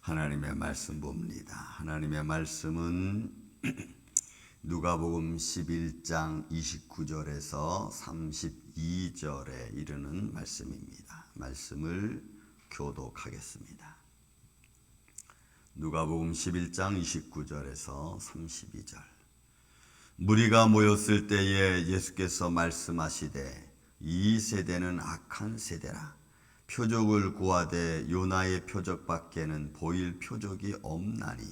하나님의 말씀 봅니다. 하나님의 말씀은 누가복음 11장 29절에서 32절에 이르는 말씀입니다. 말씀을 교독하겠습니다. 누가복음 11장 29절에서 32절. 무리가 모였을 때에 예수께서 말씀하시되 이 세대는 악한 세대라. 표적을 구하되 요나의 표적밖에는 보일 표적이 없나니.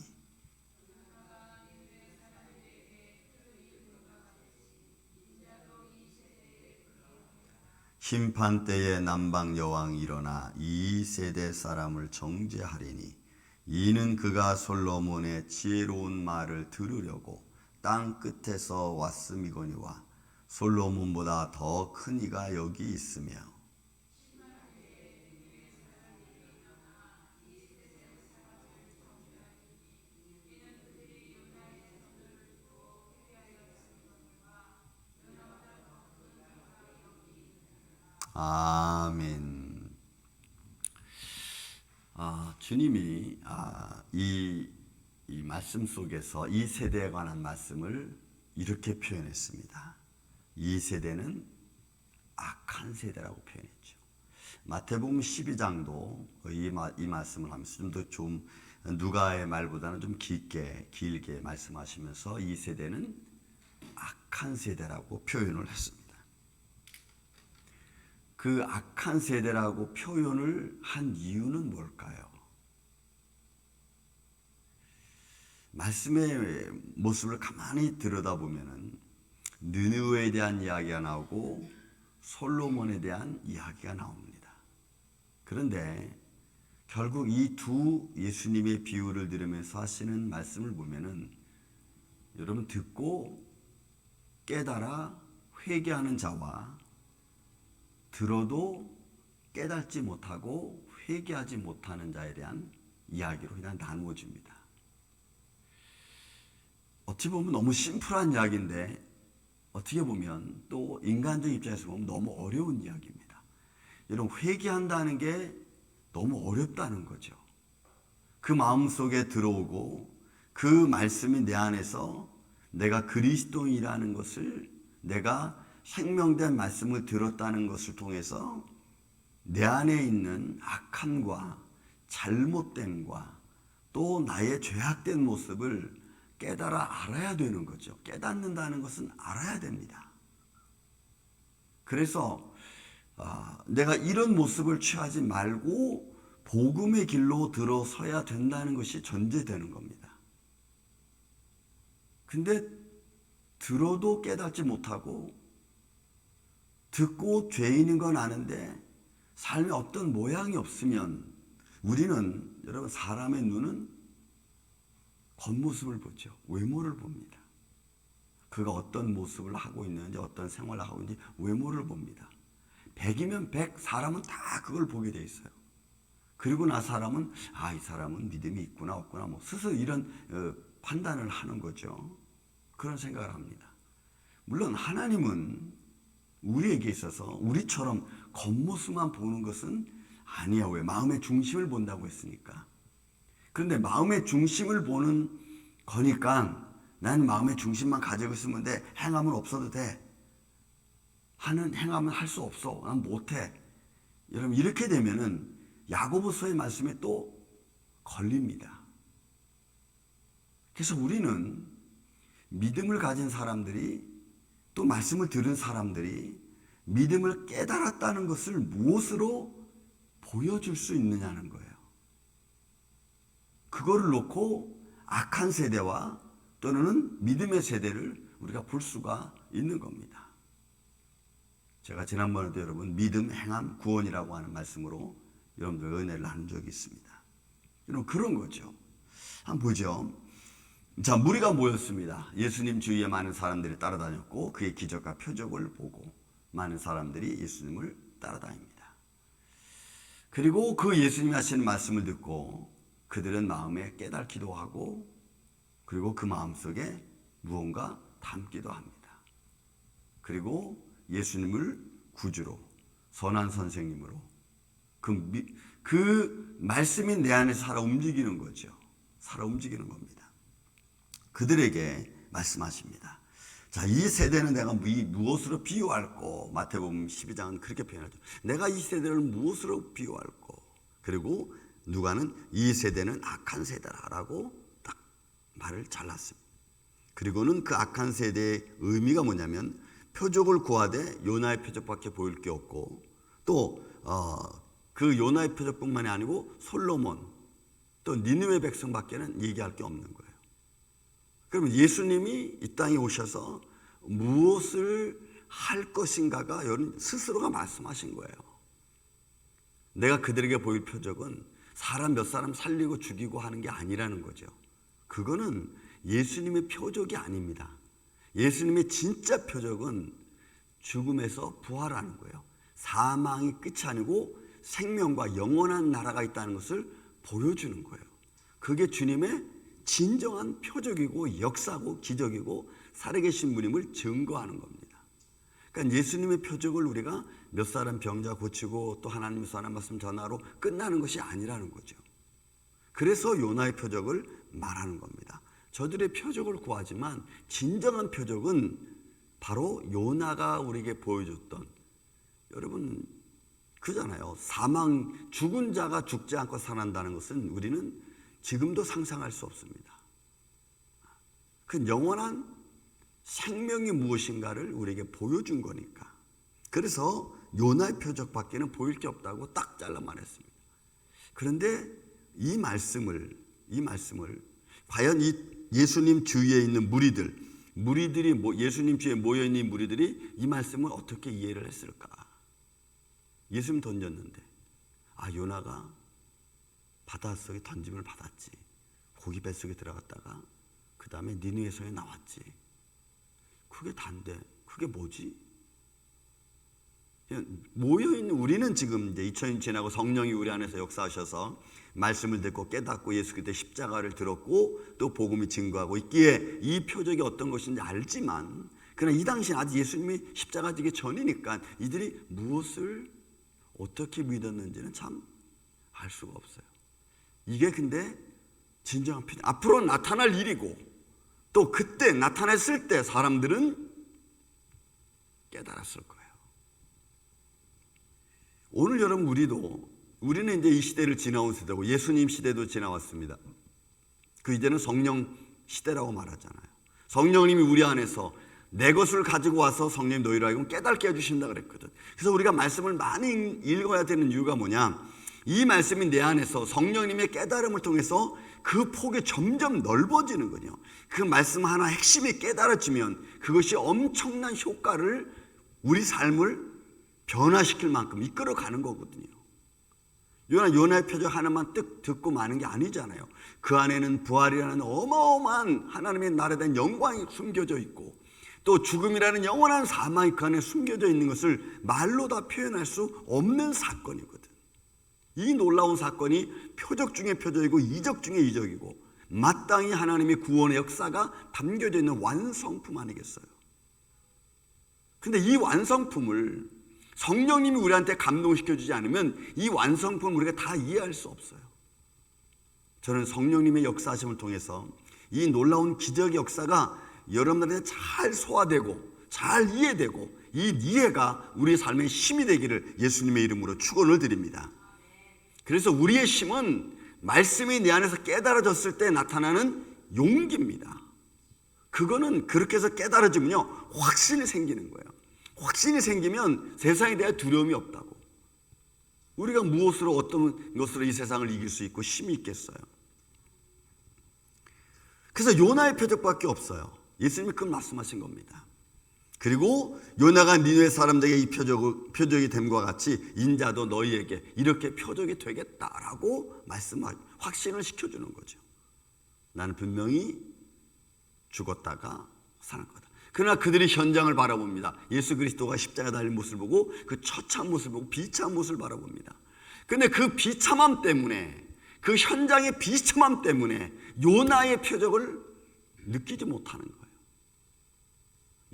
심판 때에 남방 여왕이 일어나 이 세대 사람을 정죄하리니 이는 그가 솔로몬의 지혜로운 말을 들으려고 땅 끝에서 왔음이거니와 솔로몬보다 더 큰 이가 여기 있으며. 아멘. 주님이 이 말씀 속에서 이 세대에 관한 말씀을 이렇게 표현했습니다. 이 세대는 악한 세대라고 표현했죠. 마태복음 12장도 이 말씀을 하면서 좀 누가의 말보다는 좀 길게 말씀하시면서 이 세대는 악한 세대라고 표현을 했습니다. 그 악한 세대라고 표현을 한 이유는 뭘까요? 말씀의 모습을 가만히 들여다보면 느느웨에 대한 이야기가 나오고 솔로몬에 대한 이야기가 나옵니다. 그런데 결국 이 두 예수님의 비유를 들으면서 하시는 말씀을 보면은 여러분 듣고 깨달아 회개하는 자와 들어도 깨닫지 못하고 회개하지 못하는 자에 대한 이야기로 그냥 나누어집니다. 어찌 보면 너무 심플한 이야기인데 어떻게 보면 또 인간적 입장에서 보면 너무 어려운 이야기입니다. 여러분 회개한다는 게 너무 어렵다는 거죠. 그 마음속에 들어오고 그 말씀이 내 안에서 내가 그리스도인이라는 것을 내가 생명된 말씀을 들었다는 것을 통해서 내 안에 있는 악함과 잘못됨과 또 나의 죄악된 모습을 깨달아 알아야 되는 거죠. 깨닫는다는 것은 알아야 됩니다. 그래서 내가 이런 모습을 취하지 말고 복음의 길로 들어서야 된다는 것이 전제되는 겁니다. 근데 들어도 깨닫지 못하고 듣고 죄인인 건 아는데 삶에 어떤 모양이 없으면 우리는 여러분 사람의 눈은 겉모습을 보죠. 외모를 봅니다. 그가 어떤 모습을 하고 있는지 어떤 생활을 하고 있는지 외모를 봅니다. 100이면 100 사람은 다 그걸 보게 돼 있어요. 그리고 나 사람은 이 사람은 믿음이 있구나 없구나 스스로 이런 판단을 하는 거죠. 그런 생각을 합니다. 물론 하나님은 우리에게 있어서 우리처럼 겉모습만 보는 것은 아니야. 왜? 마음의 중심을 본다고 했으니까. 그런데 마음의 중심을 보는 거니까 나는 마음의 중심만 가지고 있으면 돼. 행함은 없어도 돼. 하는 행함은 할 수 없어. 난 못해. 여러분 이렇게 되면은 야고보서의 말씀에 또 걸립니다. 그래서 우리는 믿음을 가진 사람들이 또 말씀을 들은 사람들이 믿음을 깨달았다는 것을 무엇으로 보여줄 수 있느냐는 거예요. 그거를 놓고 악한 세대와 또는 믿음의 세대를 우리가 볼 수가 있는 겁니다. 제가 지난번에도 여러분 믿음, 행함, 구원이라고 하는 말씀으로 여러분들 은혜를 나눈 적이 있습니다. 여러분 그런 거죠. 한번 보죠. 자, 무리가 모였습니다. 예수님 주위에 많은 사람들이 따라다녔고 그의 기적과 표적을 보고 많은 사람들이 예수님을 따라다닙니다. 그리고 그 예수님이 하시는 말씀을 듣고 그들은 마음에 깨닫기도 하고 그리고 그 마음속에 무언가 담기도 합니다. 그리고 예수님을 구주로 선한 선생님으로 그 말씀이 내 안에서 살아 움직이는 거죠. 살아 움직이는 겁니다. 그들에게 말씀하십니다. 자, 이 세대는 내가 무엇으로 비유할꼬? 마태복음 12장은 그렇게 표현하죠. 내가 이 세대를 무엇으로 비유할꼬? 그리고 누가는 이 세대는 악한 세대라고 딱 말을 잘랐습니다. 그리고는 그 악한 세대의 의미가 뭐냐면 표적을 구하되 요나의 표적밖에 보일 게 없고 또 그 요나의 표적뿐만이 아니고 솔로몬 또 니느웨 백성밖에는 얘기할 게 없는 거예요. 그러면 예수님이 이 땅에 오셔서 무엇을 할 것인가가 스스로가 말씀하신 거예요. 내가 그들에게 보일 표적은 사람 몇 사람 살리고 죽이고 하는 게 아니라는 거죠. 그거는 예수님의 표적이 아닙니다. 예수님의 진짜 표적은 죽음에서 부활하는 거예요. 사망이 끝이 아니고 생명과 영원한 나라가 있다는 것을 보여주는 거예요. 그게 주님의 진정한 표적이고 역사고 기적이고 살아계신 분임을 증거하는 겁니다. 그러니까 예수님의 표적을 우리가 몇 사람 병자 고치고 또 하나님의 선한 말씀 전하로 끝나는 것이 아니라는 거죠. 그래서 요나의 표적을 말하는 겁니다. 저들의 표적을 구하지만 진정한 표적은 바로 요나가 우리에게 보여줬던, 여러분 그잖아요. 사망, 죽은 자가 죽지 않고 살아난다는 것은 우리는 지금도 상상할 수 없습니다. 그 영원한 생명이 무엇인가를 우리에게 보여준 거니까. 그래서 요나의 표적밖에는 보일 게 없다고 딱 잘라 말했습니다. 그런데 이 말씀을 과연 이 예수님 주위에 있는 무리들이 예수님 주위에 모여있는 무리들이 이 말씀을 어떻게 이해를 했을까? 예수님 던졌는데 요나가 바닷속에 던짐을 받았지. 고기 뱃속에 들어갔다가 그 다음에 니느웨 성에 나왔지. 그게 단데 그게 뭐지? 모여있는 우리는 지금 이제 2000년 지나고 성령이 우리 안에서 역사하셔서 말씀을 듣고 깨닫고 예수 그리스도의 십자가를 들었고 또 복음이 증거하고 있기에 이 표적이 어떤 것인지 알지만, 그러나 이 당시는 아직 예수님이 십자가 지기 전이니까 이들이 무엇을 어떻게 믿었는지는 참 알 수가 없어요. 이게 근데 진정한 표적, 앞으로 나타날 일이고 또 그때 나타났을 때 사람들은 깨달았을 거예요. 오늘 여러분 우리는 이제 이 시대를 지나온 세대고 예수님 시대도 지나왔습니다. 그 이제는 성령 시대라고 말하잖아요. 성령님이 우리 안에서 내 것을 가지고 와서 성령님 너희를 하여금 깨닫게 해주신다 그랬거든. 그래서 우리가 말씀을 많이 읽어야 되는 이유가 뭐냐, 이 말씀이 내 안에서 성령님의 깨달음을 통해서 그 폭이 점점 넓어지는 거죠. 그 말씀 하나 핵심이 깨달아지면 그것이 엄청난 효과를 우리 삶을 변화시킬 만큼 이끌어가는 거거든요. 요나의 표적 하나만 뜩 듣고 마는 게 아니잖아요. 그 안에는 부활이라는 어마어마한 하나님의 나라에 대한 영광이 숨겨져 있고 또 죽음이라는 영원한 사망이 그 안에 숨겨져 있는 것을 말로 다 표현할 수 없는 사건이거든. 이 놀라운 사건이 표적 중에 표적이고 이적 중에 이적이고 마땅히 하나님의 구원의 역사가 담겨져 있는 완성품 아니겠어요? 근데 이 완성품을 성령님이 우리한테 감동시켜주지 않으면 이 완성품을 우리가 다 이해할 수 없어요. 저는 성령님의 역사하심을 통해서 이 놀라운 기적의 역사가 여러분들한테 잘 소화되고 잘 이해되고 이 이해가 우리의 삶의 힘이 되기를 예수님의 이름으로 축원을 드립니다. 그래서 우리의 힘은 말씀이 내 안에서 깨달아졌을 때 나타나는 용기입니다. 그거는 그렇게 해서 깨달아지면요 확신이 생기는 거예요. 확신이 생기면 세상에 대한 두려움이 없다고. 우리가 무엇으로 어떤 것으로 이 세상을 이길 수 있고 힘이 있겠어요. 그래서 요나의 표적밖에 없어요. 예수님이 그 말씀하신 겁니다. 그리고 요나가 니느웨 사람들에게 이 표적이 됨과 같이 인자도 너희에게 이렇게 표적이 되겠다라고 확신을 시켜주는 거죠. 나는 분명히 죽었다가 살아날 거다. 그러나 그들이 현장을 바라봅니다. 예수 그리스도가 십자가에 달린 모습을 보고 그 처참한 모습을 보고 비참한 모습을 바라봅니다. 그런데 그 비참함 때문에, 그 현장의 비참함 때문에 요나의 표적을 느끼지 못하는 거예요.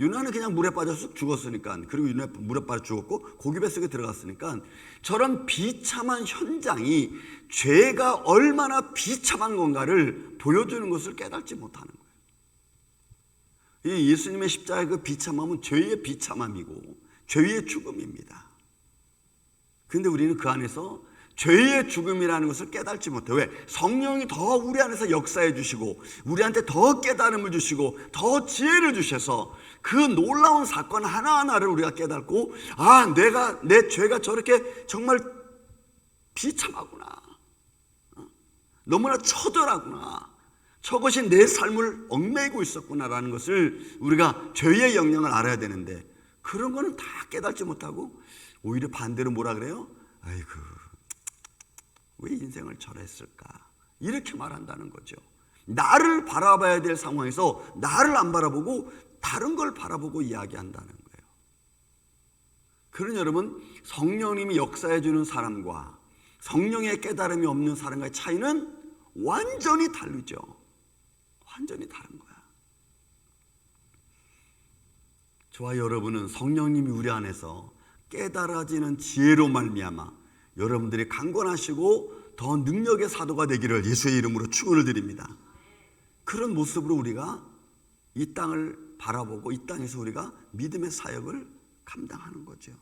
요나는 그냥 물에 빠져서 죽었으니까, 그리고 요나 물에 빠져 죽었고 고기 뱃속에 들어갔으니까, 저런 비참한 현장이 죄가 얼마나 비참한 건가를 보여주는 것을 깨닫지 못하는 거예요. 이 예수님의 십자가의 그 비참함은 죄의 비참함이고 죄의 죽음입니다. 그런데 우리는 그 안에서 죄의 죽음이라는 것을 깨닫지 못해요. 왜? 성령이 더 우리 안에서 역사해 주시고 우리한테 더 깨달음을 주시고 더 지혜를 주셔서 그 놀라운 사건 하나하나를 우리가 깨닫고, 아, 내 죄가 저렇게 정말 비참하구나, 너무나 처절하구나, 저것이 내 삶을 얽매이고 있었구나라는 것을 우리가 죄의 영향을 알아야 되는데, 그런 거는 다 깨닫지 못하고 오히려 반대로 뭐라 그래요? 아이고, 왜 인생을 저랬을까, 이렇게 말한다는 거죠. 나를 바라봐야 될 상황에서 나를 안 바라보고 다른 걸 바라보고 이야기한다는 거예요. 그런 여러분, 성령님이 역사해 주는 사람과 성령의 깨달음이 없는 사람과의 차이는 완전히 다르죠. 완전히 다른 거야. 저와 여러분은 성령님이 우리 안에서 깨달아지는 지혜로 말미암아 여러분들이 강건하시고 더 능력의 사도가 되기를 예수의 이름으로 축원을 드립니다. 그런 모습으로 우리가 이 땅을 바라보고 이 땅에서 우리가 믿음의 사역을 감당하는 거죠.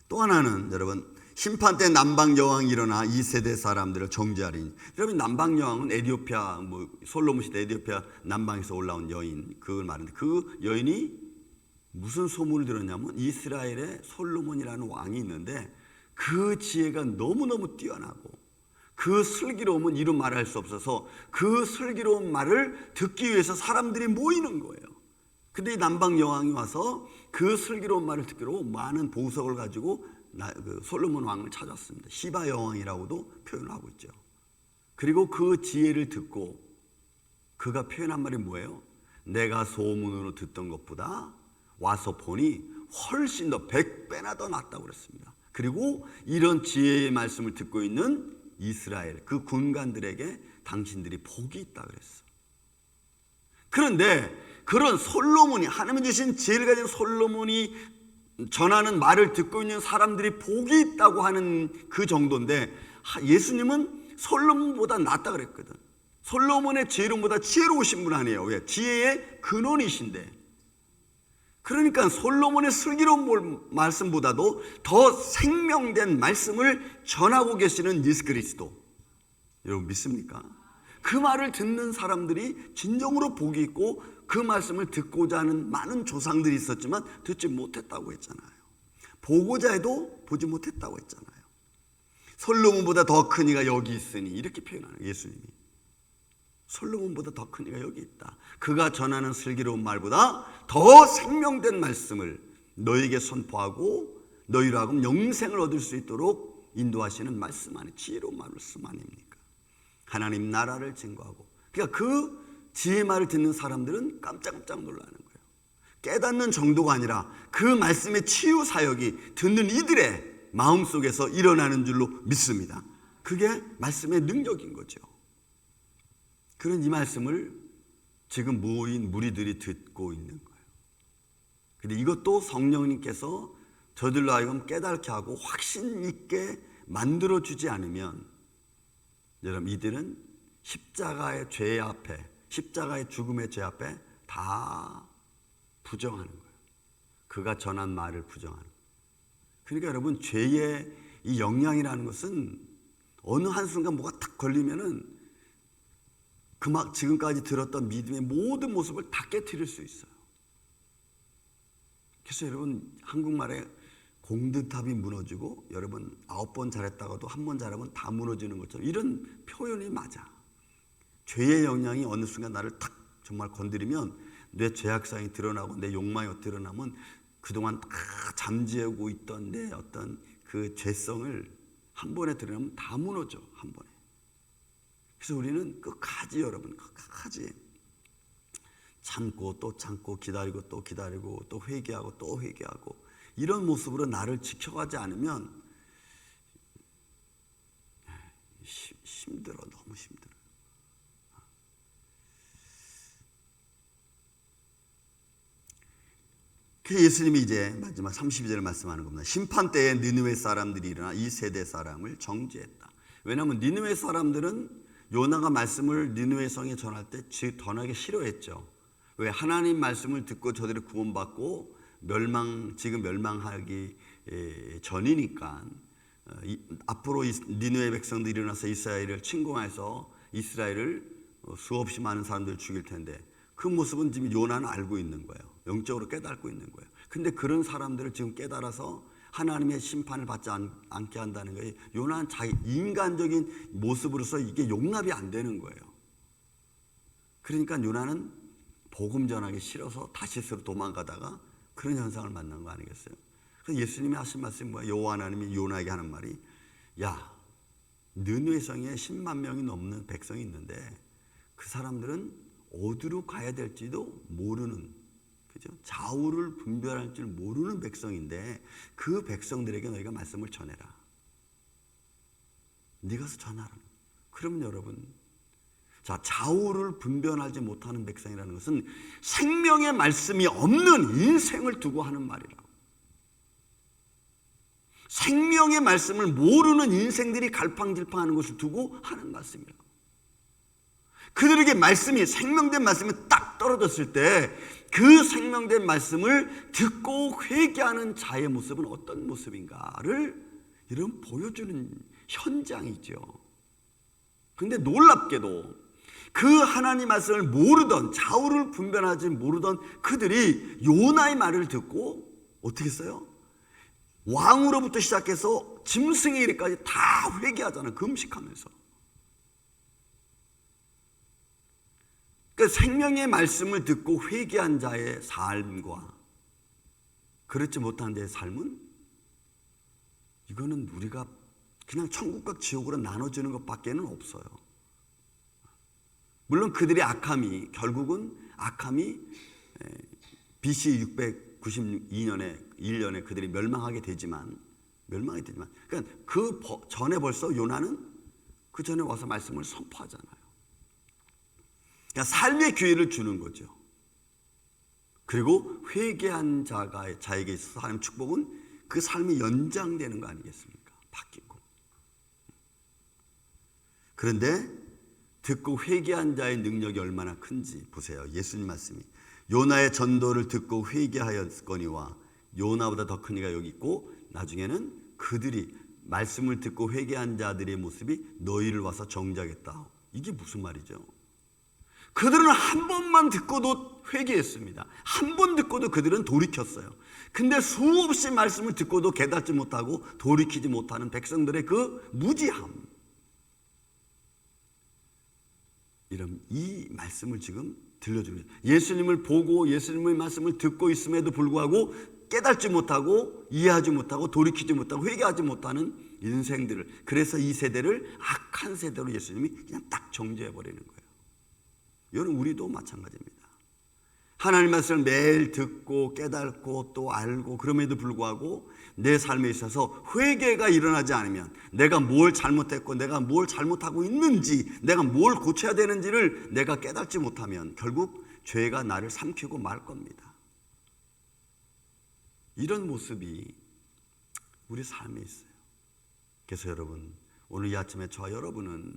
또 하나는 여러분, 심판 때 남방 여왕이 일어나 이 세대 사람들을 정죄하리니. 여러분, 남방 여왕은 에티오피아, 솔로몬 시대 에티오피아 남방에서 올라온 여인, 그걸 말하는데, 그 여인이 무슨 소문을 들었냐면 이스라엘에 솔로몬이라는 왕이 있는데 그 지혜가 너무너무 뛰어나고 그 슬기로움은 이루 말할 수 없어서 그 슬기로운 말을 듣기 위해서 사람들이 모이는 거예요. 근데 이 남방 여왕이 와서 그 슬기로운 말을 듣기로 많은 보석을 가지고 그 솔로몬 왕을 찾았습니다. 시바 여왕이라고도 표현을 하고 있죠. 그리고 그 지혜를 듣고 그가 표현한 말이 뭐예요? 내가 소문으로 듣던 것보다 와서 보니 훨씬 더 100배나 더 낫다고 그랬습니다. 그리고 이런 지혜의 말씀을 듣고 있는 이스라엘 그 군관들에게 당신들이 복이 있다 그랬어. 그런데 그런 솔로몬이, 하나님 주신 지혜를 가진 솔로몬이 전하는 말을 듣고 있는 사람들이 복이 있다고 하는 그 정도인데, 예수님은 솔로몬보다 낫다 그랬거든. 솔로몬의 지혜로움보다 지혜로우신 분 아니에요. 왜? 지혜의 근원이신데. 그러니까 솔로몬의 슬기로운 말씀보다도 더 생명된 말씀을 전하고 계시는 예수 그리스도, 여러분 믿습니까? 그 말을 듣는 사람들이 진정으로 복이 있고 그 말씀을 듣고자 하는 많은 조상들이 있었지만 듣지 못했다고 했잖아요. 보고자 해도 보지 못했다고 했잖아요. 솔로몬보다 더 큰 이가 여기 있으니, 이렇게 표현하는 예수님이. 솔로몬보다 더 큰 이가 여기 있다. 그가 전하는 슬기로운 말보다 더 생명된 말씀을 너에게 선포하고 너희로 하여금 영생을 얻을 수 있도록 인도하시는 말씀 안에, 지혜로운 말씀 아닙니까? 하나님 나라를 증거하고. 그러니까 그 지혜 말을 듣는 사람들은 깜짝깜짝 놀라는 거예요. 깨닫는 정도가 아니라 그 말씀의 치유 사역이 듣는 이들의 마음속에서 일어나는 줄로 믿습니다. 그게 말씀의 능력인 거죠. 그런 이 말씀을 지금 모인 무리들이 듣고 있는 거예요. 근데 이것도 성령님께서 저들로 하여금 깨닫게 하고 확신 있게 만들어주지 않으면, 여러분, 이들은 십자가의 죄 앞에, 십자가의 죽음의 죄 앞에 다 부정하는 거예요. 그가 전한 말을 부정하는 거예요. 그러니까 여러분, 죄의 이 영향이라는 것은 어느 한순간 뭐가 탁 걸리면은 지금까지 들었던 믿음의 모든 모습을 다 깨트릴 수 있어요. 그래서 여러분, 한국말에 공든탑이 무너지고 여러분 9번 잘했다가도 1번 잘하면 다 무너지는 것처럼 이런 표현이 맞아. 죄의 영향이 어느 순간 나를 탁 정말 건드리면 내 죄악상이 드러나고 내 욕망이 드러나면 그동안 다 잠재우고 있던 내 어떤 그 죄성을 한 번에 드러나면 다 무너져, 한 번에. 그래서 우리는 끝까지, 여러분, 끝까지 참고 또 참고 기다리고 또 기다리고 또 회개하고 또 회개하고 이런 모습으로 나를 지켜가지 않으면 힘들어, 너무 힘들어. 그래서 예수님이 이제 마지막 32절을 말씀하는 겁니다. 심판 때에 느느웨 사람들이 일어나 이 세대 사람을 정죄했다. 왜냐하면 느느웨 사람들은 요나가 말씀을 느느웨 성에 전할 때 전하기 싫어했죠. 왜? 하나님 말씀을 듣고 저들이 구원받고 지금 멸망하기 전이니까 앞으로 니느웨 백성들이 일어나서 이스라엘을 침공해서 이스라엘을 수없이 많은 사람들을 죽일 텐데 그 모습은 지금 요나는 알고 있는 거예요. 영적으로 깨닫고 있는 거예요. 근데 그런 사람들을 지금 깨달아서 하나님의 심판을 받지 않게 한다는 거예요. 요나는 자기 인간적인 모습으로서 이게 용납이 안 되는 거예요. 그러니까 요나는 복음 전하기 싫어서 다시스로 도망가다가 그런 현상을 만난 거 아니겠어요? 그래서 예수님이 하신 말씀이 뭐예요? 여호와 하나님이 요나에게 하는 말이, 야, 느느웨 성에 10만 명이 넘는 백성이 있는데 그 사람들은 어디로 가야 될지도 모르는, 그죠? 좌우를 분별할 줄 모르는 백성인데 그 백성들에게 너희가 말씀을 전해라. 네가 가서 전하라. 그러면 여러분, 자, 좌우를 분별하지 못하는 백성이라는 것은 생명의 말씀이 없는 인생을 두고 하는 말이라고. 생명의 말씀을 모르는 인생들이 갈팡질팡하는 것을 두고 하는 말씀이라고. 그들에게 말씀이, 생명된 말씀이 딱 떨어졌을 때 그 생명된 말씀을 듣고 회개하는 자의 모습은 어떤 모습인가를 이런 보여주는 현장이죠. 그런데 놀랍게도 그 하나님 말씀을 모르던, 좌우를 분별하지 모르던 그들이 요나의 말을 듣고 어떻게 했어요? 왕으로부터 시작해서 짐승에 이르기까지 다 회개하잖아요. 금식하면서. 그러니까 생명의 말씀을 듣고 회개한 자의 삶과 그렇지 못한 자의 삶은, 이거는 우리가 그냥 천국과 지옥으로 나눠지는 것밖에는 없어요. 물론 그들의 악함이, 결국은 악함이 BC 692년에 1년에 그들이 멸망하게 되지만, 그러니까 그 전에 벌써 요나는 그 전에 와서 말씀을 선포하잖아요. 그러니까 삶의 기회를 주는 거죠. 그리고 회개한 자에게 있어서 하나님 축복은 그 삶이 연장되는 거 아니겠습니까? 바뀌고. 그런데 듣고 회개한 자의 능력이 얼마나 큰지 보세요. 예수님 말씀이, 요나의 전도를 듣고 회개하였거니와 요나보다 더 큰 이가 여기 있고, 나중에는 그들이 말씀을 듣고 회개한 자들의 모습이 너희를 와서 정죄하겠다. 이게 무슨 말이죠? 그들은 한 번만 듣고도 회개했습니다. 한 번 듣고도 그들은 돌이켰어요. 근데 수없이 말씀을 듣고도 깨닫지 못하고 돌이키지 못하는 백성들의 그 무지함, 이런 이 말씀을 지금 들려주는 거예요. 예수님을 보고 예수님의 말씀을 듣고 있음에도 불구하고 깨닫지 못하고 이해하지 못하고 돌이키지 못하고 회개하지 못하는 인생들을, 그래서 이 세대를 악한 세대로 예수님이 그냥 딱 정죄해버리는 거예요. 여러분, 우리도 마찬가지입니다. 하나님 말씀을 매일 듣고 깨닫고 또 알고 그럼에도 불구하고 내 삶에 있어서 회개가 일어나지 않으면, 내가 뭘 잘못했고 내가 뭘 잘못하고 있는지, 내가 뭘 고쳐야 되는지를 내가 깨닫지 못하면 결국 죄가 나를 삼키고 말 겁니다. 이런 모습이 우리 삶에 있어요. 그래서 여러분, 오늘 이 아침에 저와 여러분은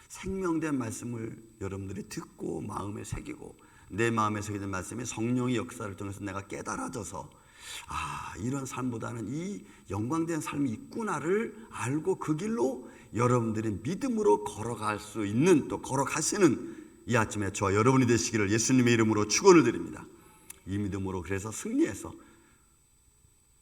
생명된 말씀을 여러분들이 듣고 마음에 새기고, 내 마음에 새기는 말씀이 성령의 역사를 통해서 내가 깨달아져서, 아, 이런 삶보다는 이 영광된 삶이 있구나를 알고 그 길로 여러분들이 믿음으로 걸어갈 수 있는, 또 걸어가시는 이 아침에 저와 여러분이 되시기를 예수님의 이름으로 축원을 드립니다. 이 믿음으로 그래서 승리해서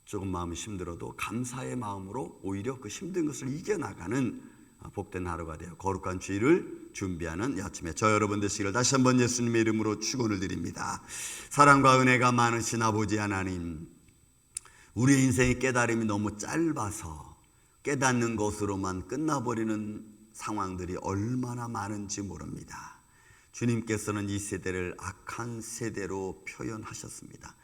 조금 마음이 힘들어도 감사의 마음으로 오히려 그 힘든 것을 이겨나가는 복된 하루가 되어 거룩한 주일을 준비하는 이 아침에 저 여러분 되시기를 다시 한번 예수님의 이름으로 축원을 드립니다. 사랑과 은혜가 많으신 아버지 하나님, 우리의 인생의 깨달음이 너무 짧아서 깨닫는 것으로만 끝나버리는 상황들이 얼마나 많은지 모릅니다. 주님께서는 이 세대를 악한 세대로 표현하셨습니다.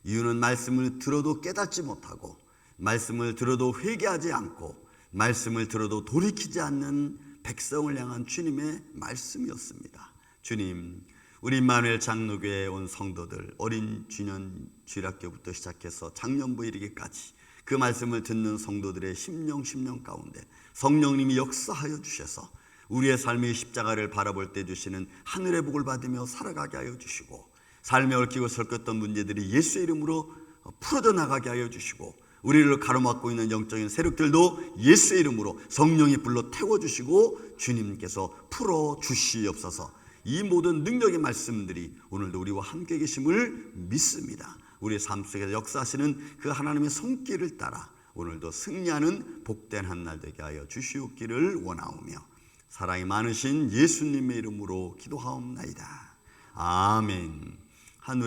이유는 말씀을 들어도 깨닫지 못하고, 말씀을 들어도 회개하지 않고, 말씀을 들어도 돌이키지 않는 백성을 향한 주님의 말씀이었습니다. 주님, 우리 임마누엘 장로교회에 온 성도들, 어린 주년 주일학교부터 시작해서 장년부 이르기까지 그 말씀을 듣는 성도들의 심령 가운데 성령님이 역사하여 주셔서 우리의 삶의 십자가를 바라볼 때 주시는 하늘의 복을 받으며 살아가게 하여 주시고, 삶에 얽히고 설켰던 문제들이 예수의 이름으로 풀어져 나가게 하여 주시고, 우리를 가로막고 있는 영적인 세력들도 예수의 이름으로 성령이 불러 태워주시고 주님께서 풀어주시옵소서. 이 모든 능력의 말씀들이 오늘도 우리와 함께 계심을 믿습니다. 우리의 삶 속에서 역사하시는 그 하나님의 손길을 따라 오늘도 승리하는 복된 한 날 되게 하여 주시옵기를 원하오며 사랑이 많으신 예수님의 이름으로 기도하옵나이다. 아멘. 하늘의